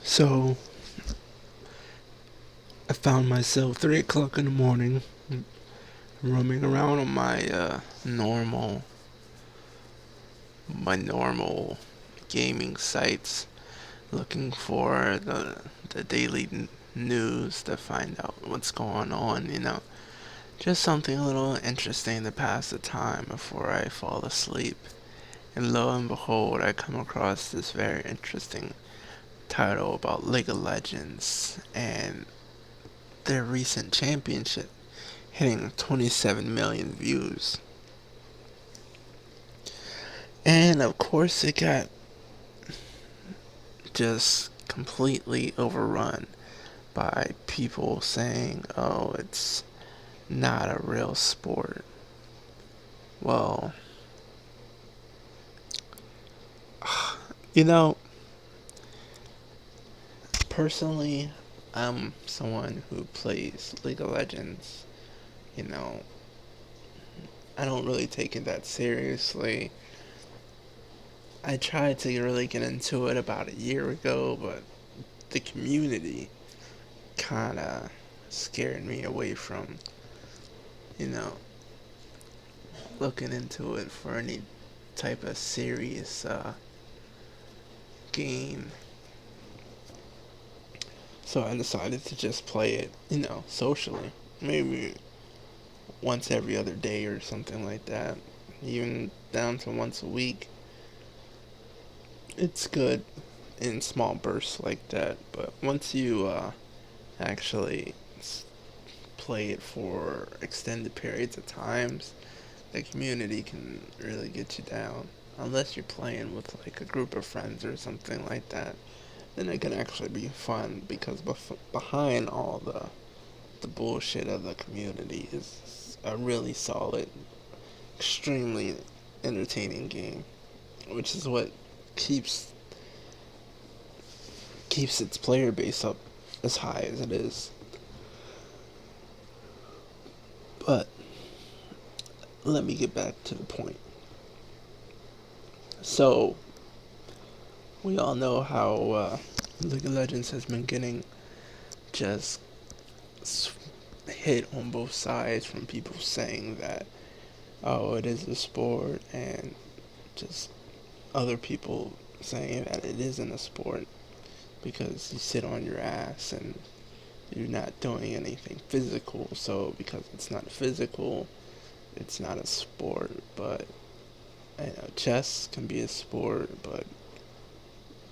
So I found myself 3 o'clock in the morning roaming around on my normal gaming sites, looking for the daily news to find out what's going on. Just something a little interesting to pass the time before I fall asleep. And lo and behold, I come across this very interesting title about League of Legends and their recent championship hitting 27 million views. And of course, it got just completely overrun by people saying, oh, it's not a real sport. Well, you know, personally, I'm someone who plays League of Legends. You know, I don't really take it that seriously. I tried to really get into it about a year ago, but the community kind of scared me away from, you know, looking into it for any type of serious game. So I decided to just play it, socially. Maybe once every other day or something like that. Even down to once a week. It's good in small bursts like that, but once you actually play it for extended periods of times, the community can really get you down. Unless you're playing with like a group of friends or something like that, then it can actually be fun because behind all the bullshit of the community is a really solid, extremely entertaining game, which is what keeps keeps its player base up as high as it is. But let me get back to the point. So we all know how League of Legends has been getting just hit on both sides from people saying that, oh, it is a sport, and just other people saying that it isn't a sport because you sit on your ass and you're not doing anything physical. So because it's not physical, it's not a sport. But chess can be a sport, but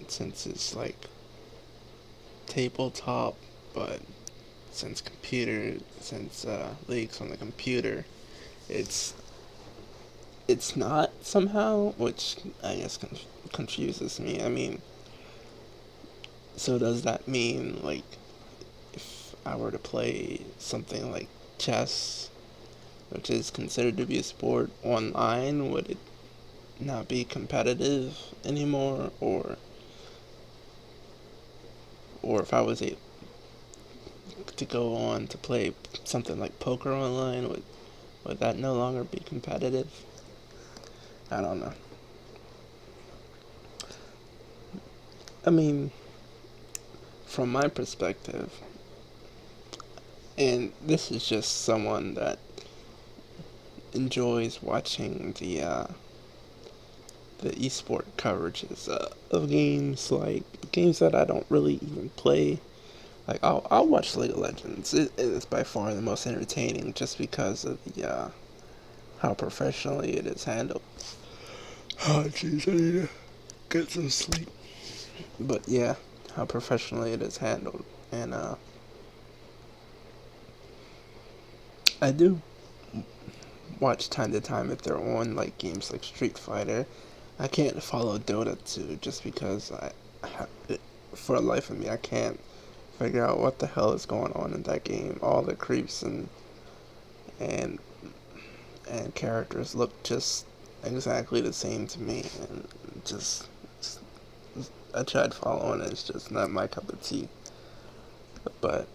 since it's like tabletop, but since leagues on the computer, it's it's not somehow, which I guess confuses me. I mean, so does that mean like if I were to play something like chess, which is considered to be a sport online, would it not be competitive anymore? Or if I was to go on to play something like poker online, would that no longer be competitive? I don't know. I mean, from my perspective, and this is just someone that enjoys watching the esport coverages of games that I don't really even play. Like I'll watch League of Legends. It is by far the most entertaining, just because of the how professionally it is handled. Oh jeez, I need to get some sleep. But yeah, how professionally it is handled, and I do watch time to time if they're on like games like Street Fighter. I can't follow Dota 2 just because for the life of me, I can't figure out what the hell is going on in that game. All the creeps and and characters look just exactly the same to me, and just I tried following it. It's just not my cup of tea. But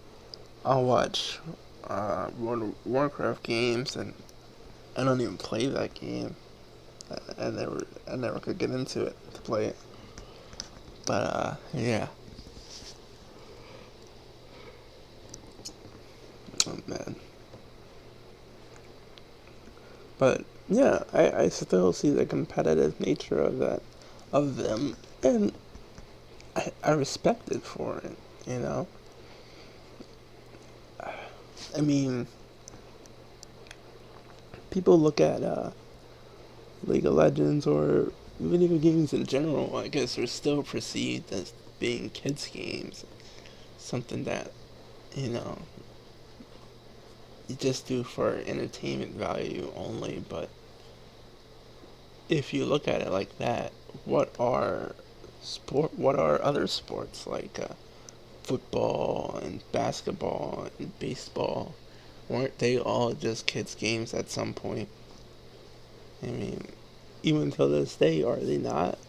I'll watch World of Warcraft games, and I don't even play that game. I never could get into it to play it. But yeah. But yeah, I still see the competitive nature of that of them, and I respect it for it. You know, I mean, people look at League of Legends or video games in general. I guess are still perceived as being kids games, something that you know you just do for entertainment value only. But if you look at it like that, what are other sports like football and basketball and baseball? Weren't they all just kids games at some point? I mean, even till this day, are they not?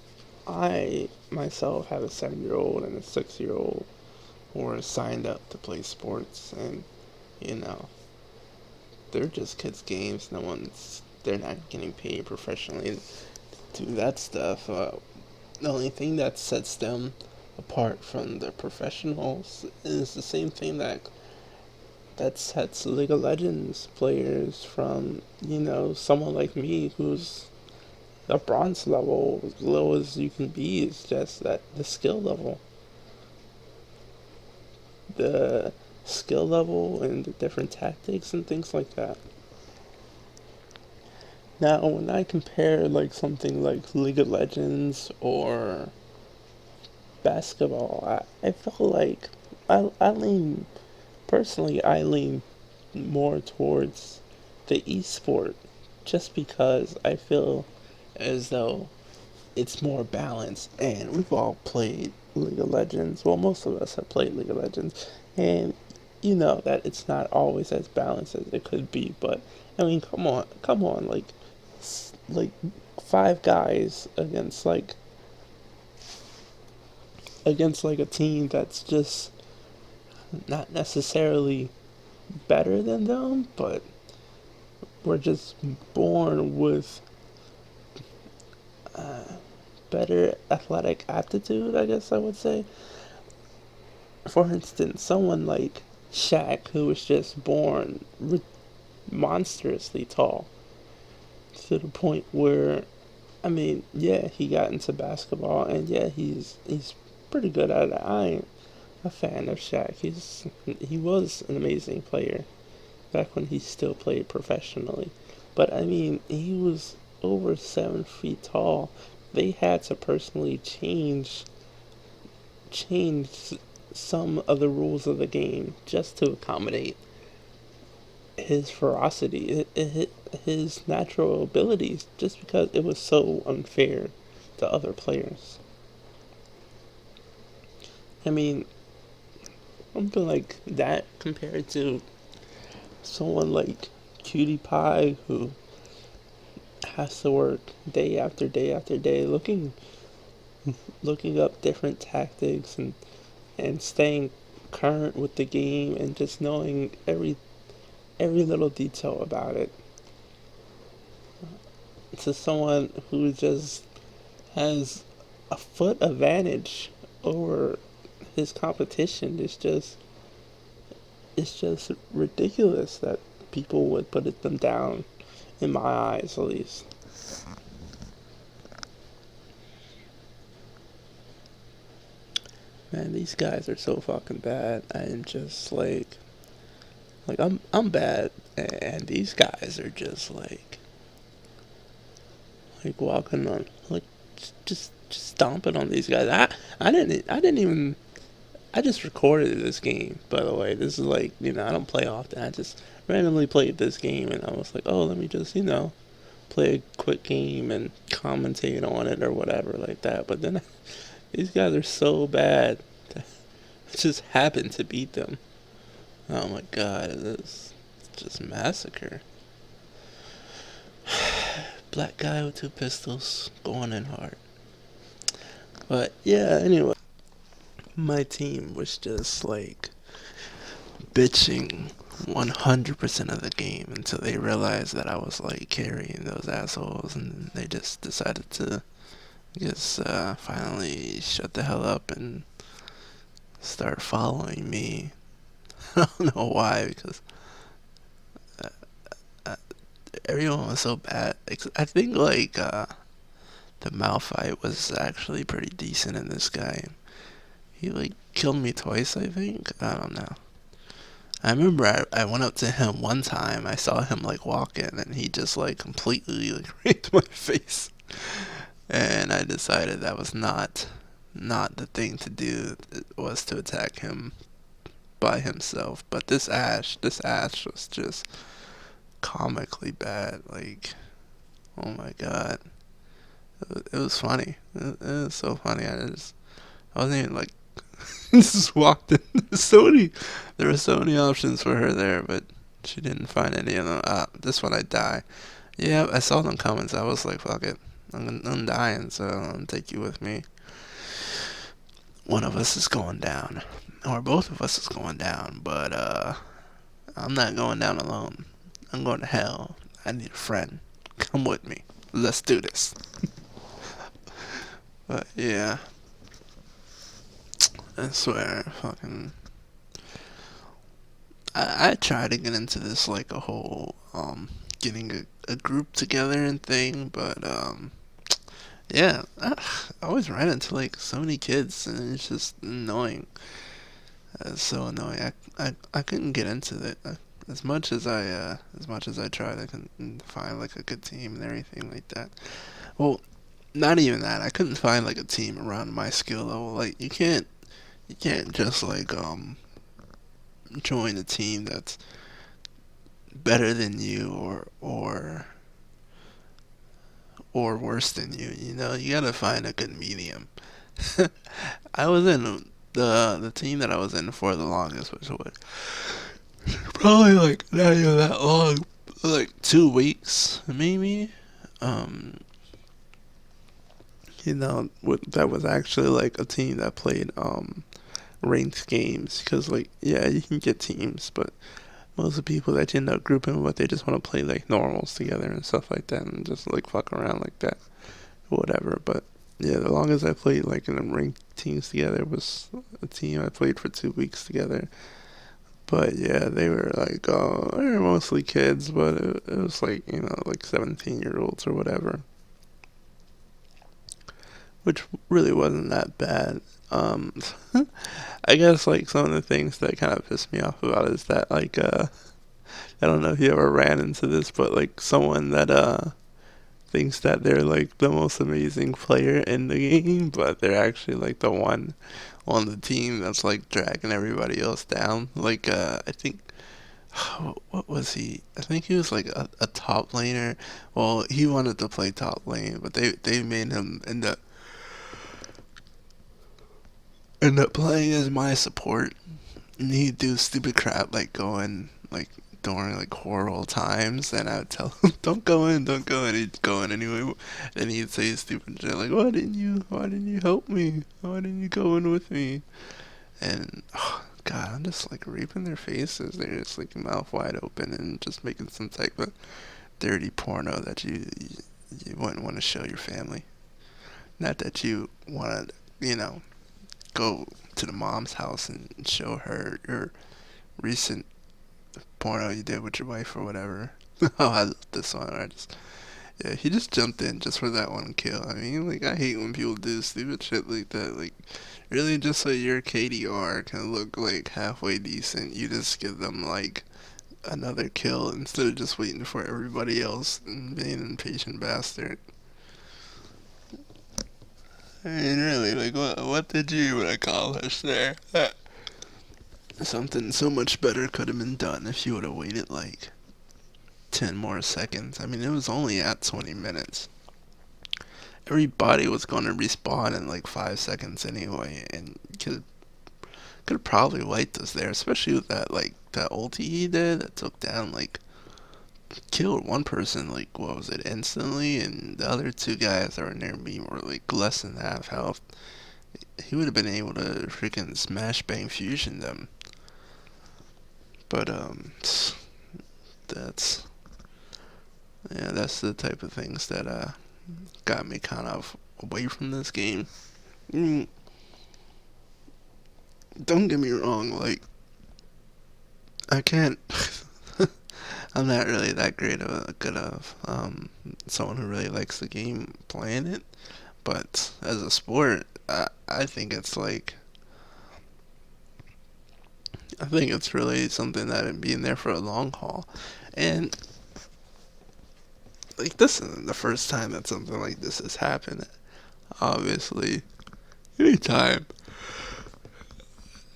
I myself have a 7-year old and a 6-year old who are signed up to play sports, and you know, they're just kids games. They're not getting paid professionally to do that stuff. The only thing that sets them apart from the professionals is the same thing that sets League of Legends players from, someone like me who's a bronze level, as low as you can be, is just that the skill level. The skill level and the different tactics and things like that. Now, when I compare like something like League of Legends or basketball, I feel like I lean personally. I lean more towards the esport, just because I feel as though it's more balanced. And we've all played League of Legends. Well, most of us have played League of Legends, and you know that it's not always as balanced as it could be. But I mean, come on, like five guys against like a team that's just not necessarily better than them, but we're just born with better athletic aptitude, I guess I would say. For instance, someone like Shaq, who was just born monstrously tall, to the point where, I mean, yeah, he got into basketball, and yeah, he's pretty good at it. I ain't a fan of Shaq. He was an amazing player back when he still played professionally, but I mean, he was over 7 feet tall. They had to personally change some of the rules of the game just to accommodate his ferocity, his natural abilities, just because it was so unfair to other players. I mean, something like that compared to someone like Cutie Pie who has to work day after day after day looking up different tactics and staying current with the game and just knowing every little detail about it, to someone who just has a foot advantage over his competition. It's just ridiculous that people would put them down, in my eyes at least. Man, these guys are so fucking bad. I'm just like I'm bad, and these guys are just like walking on just stomping on these guys. I didn't even I just recorded this game, by the way. This is like, I don't play often. I just randomly played this game, and I was like, oh, let me just, play a quick game and commentate on it or whatever like that. But then these guys are so bad. I just happened to beat them. Oh my god, this is just massacre. Black guy with two pistols going in hard. But yeah, anyway, my team was just like bitching 100% of the game until they realized that I was like carrying those assholes, and they just decided to just finally shut the hell up and start following me. I don't know why, because everyone was so bad. I think like the Malphite was actually pretty decent in this guy. He like killed me twice, I think. I don't know. I remember I went up to him one time. I saw him like walking, and he just like completely like raped my face. And I decided that was not the thing to do. It was to attack him by himself. But this Ash was just comically bad. Like, oh my god, it was funny. It was so funny. I wasn't even like just walked in. There were so many options for her there, but she didn't find any of them. This one I die. Yeah, I saw them comments. I was like, fuck it. I'm dying, so I'll take you with me. One of us is going down. Or both of us is going down, but I'm not going down alone. I'm going to hell. I need a friend. Come with me. Let's do this. But yeah, I swear, fucking. I try to get into this like a whole getting a group together and thing, but yeah, I always run into like so many kids and it's just annoying. It's so annoying. I couldn't get into it. As much as I tried, I couldn't find like a good team and everything like that. Well, not even that. I couldn't find like a team around my skill level. Like you can't just like join a team that's better than you or worse than you. You know, you gotta find a good medium. I was in the team that I was in for the longest, which was probably like not even that long, like 2 weeks maybe. Um, that was actually like a team that played ranked games because like yeah you can get teams, but most of the people that you end up grouping with they just want to play like normals together and stuff like that and just like fuck around like that, whatever. But yeah, the longest I played like in the ranked teams together was a team I played for 2 weeks together. But yeah, they were mostly kids, but it was like like 17-year-olds or whatever, which really wasn't that bad. Um, I guess like some of the things that kind of pissed me off about is that like I don't know if you ever ran into this, but like someone that thinks that they're like the most amazing player in the game, but they're actually like the one on the team that's like dragging everybody else down. Like I think what was he? I think he was like a top laner. Well, he wanted to play top lane, but they made him end up playing as my support. And he'd do stupid crap like going like during like horrible times, and I would tell him, "Don't go in, don't go in." He'd go in anyway, and he'd say stupid shit like, Why didn't you help me? Why didn't you go in with me?" And oh, God, I'm just like raping their faces. They're just like mouth wide open and just making some type of dirty porno that you wouldn't want to show your family. Not that you want to, go to the mom's house and show her your recent porno you did with your wife or whatever. Oh, I love this one. Yeah, he just jumped in just for that one kill. I mean, like, I hate when people do stupid shit like that. Like, really, just so your KDR can look like halfway decent, you just give them like another kill instead of just waiting for everybody else and being an impatient bastard. I mean, really, like, what did you accomplish there? Something so much better could have been done if you would have waited like 10 more seconds. I mean, it was only at 20 minutes. Everybody was going to respawn in like 5 seconds anyway, and could have probably wiped us there, especially with that ulti he did that took down like killed one person like what was it instantly, and the other two guys that were near me were like less than half health. He would have been able to freaking smash bang fusion them. But that's that's the type of things that got me kind of away from this game. Mm, don't get me wrong, like I can't I'm not really that great of a good of someone who really likes the game playing it, but as a sport, I think it's like I think it's really something that it being there for a long haul, and like this isn't the first time that something like this has happened. Obviously, anytime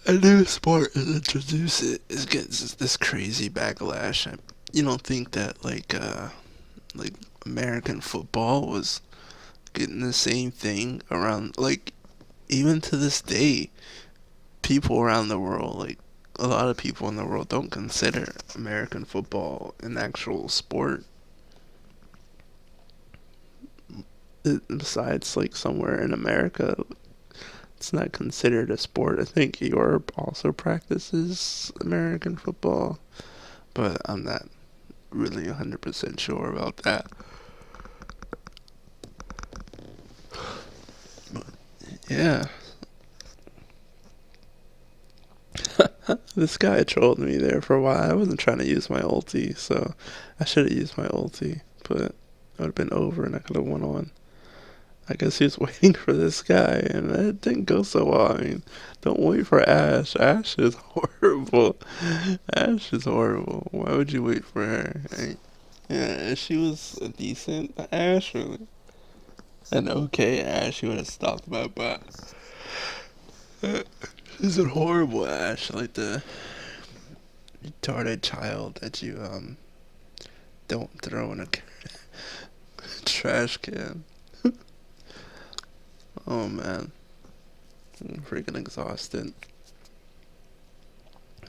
a new sport is introduced, it gets this crazy backlash. You don't think that like American football was getting the same thing around like even to this day, people around the world like a lot of people in the world don't consider American football an actual sport. Besides, like somewhere in America, it's not considered a sport. I think Europe also practices American football, but I'm not really 100% sure about that. But yeah, this guy trolled me there for a while. I wasn't trying to use my ulti, so I should have used my ulti, but it would have been over and I could have went on. I guess he was waiting for this guy, and it didn't go so well. I mean, don't wait for Ash. Ash is horrible. Ash is horrible. Why would you wait for her? Yeah, she was a decent Ash, really. An okay Ash, you would have stopped my butt. She's a horrible Ash, like the retarded child that you don't throw in a trash can. Oh man, I'm freaking exhausted.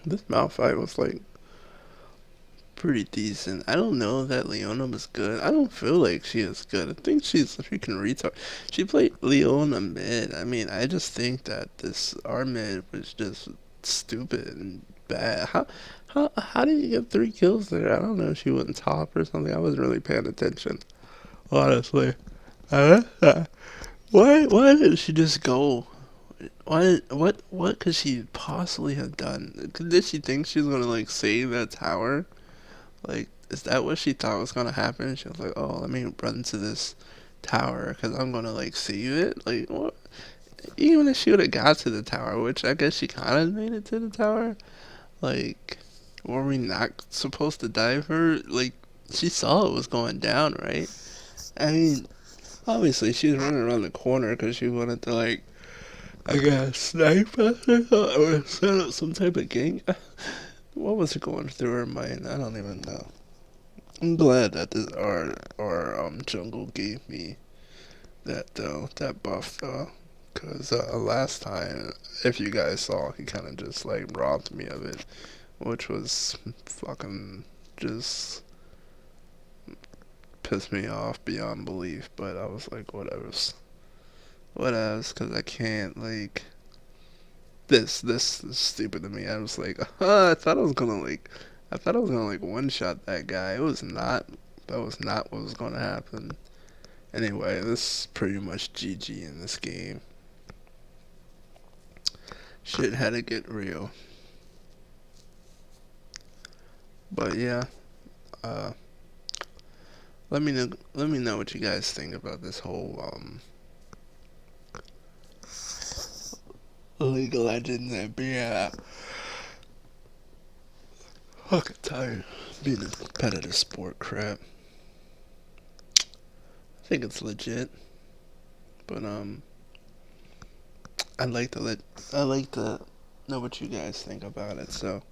This Malphite was like pretty decent. I don't know that Leona was good. I don't feel like she is good. I think she's a freaking retard. She played Leona mid. I mean, I just think that this our mid was just stupid and bad. How did you get 3 kills there? I don't know if she went top or something. I wasn't really paying attention, honestly. Why did she just go? What could she possibly have done? Did she think she was gonna like save that tower? Like, is that what she thought was gonna happen? She was like, "Oh, let me run to this tower because I'm gonna like save it." Like, what? Even if she would have got to the tower, which I guess she kind of made it to the tower. Like, were we not supposed to dive her? Like, she saw it was going down, right? I mean, obviously she was running around the corner because she wanted to like, I guess, snipe us or set up some type of gang. What was going through her mind? I don't even know. I'm glad that this our jungle gave me that though that buff though, cause last time if you guys saw he kind of just like robbed me of it, which was fucking just pissed me off beyond belief. But I was like whatever, cause I can't like this is stupid to me. I was like, I thought I was gonna like one shot that guy. It was not. That was not what was gonna happen. Anyway, this is pretty much GG in this game. Shit had to get real. But yeah, uh, let me know what you guys think about this whole League of Legends and being fucking tired being a competitive sport crap. I think it's legit, but I'd like to know what you guys think about it. So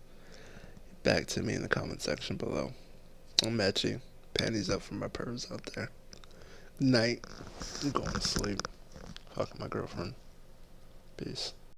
back to me in the comment section below. I'm at you. Panties up for my pervs out there. Good night. I'm going to sleep. Fuck my girlfriend. Peace.